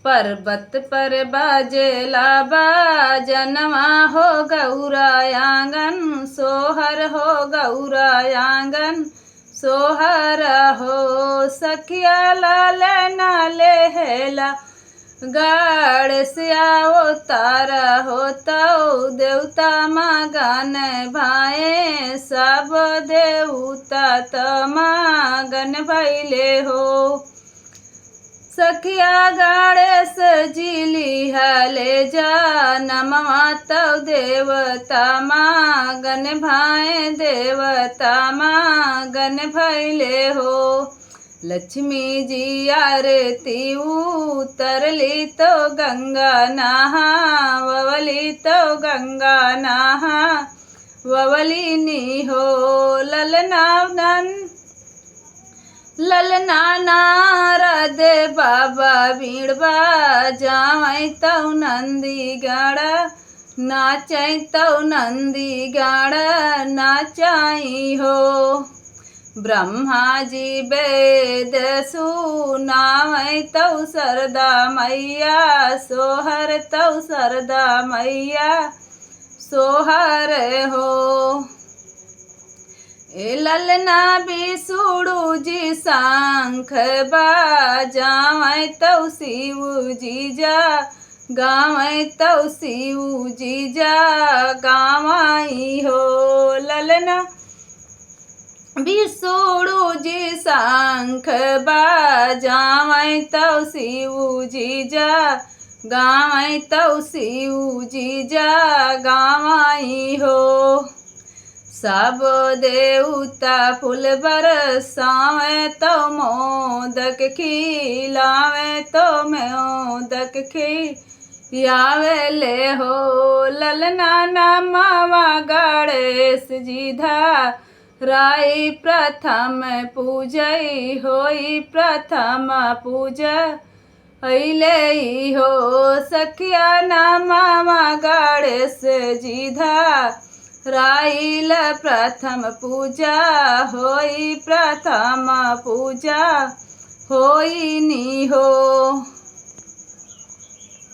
पर्वत पर बाजेला बाजनवा हो गौरा आंगन सोहर हो गौरा आंगन सोहर हो। सखिया लाल नाले हेला गाड़ से आओ तारा होता देवता मगन भाए सब देवता तमगन भैले हो। सखिया गाड़े सजीली हले जा नमवा तव देवता मगन भाए देवता मगन भैले हो। लक्ष्मी जी आरती उतरली तो गंगा नहा ववली तो गंगा नहा ववलिनी हो। ललना नारद बाबा बीड़ बाजावै तौ नंदी गाड़ा नाचै तौ नंदी गाड़ा नाचाई हो। ब्रह्मा जी वेद सुनावै तौ सरदा मैया सोहर तौ सरदा मैया सोहर हो। ललना बिसुड़ू जी शंख बजावै तौ शिव जी जा गावै तौ शिव जी जा गावई हो। ललना बिसुड़ू जी शंख बजावै तौ शिव जी जा गावै तौ शिव जी जा गावई हो। सब देवता फूल बरसावै तो मोदक खिलावै तो मोदक खियावे ले हो। ललना नमवा गणेश जी धराई प्रथम पूजई होई प्रथम पूजा अइले हो। सखिया नमवा गणेश जी राइल प्रथम पूजा होई प्रथम पूजा होई नी हो।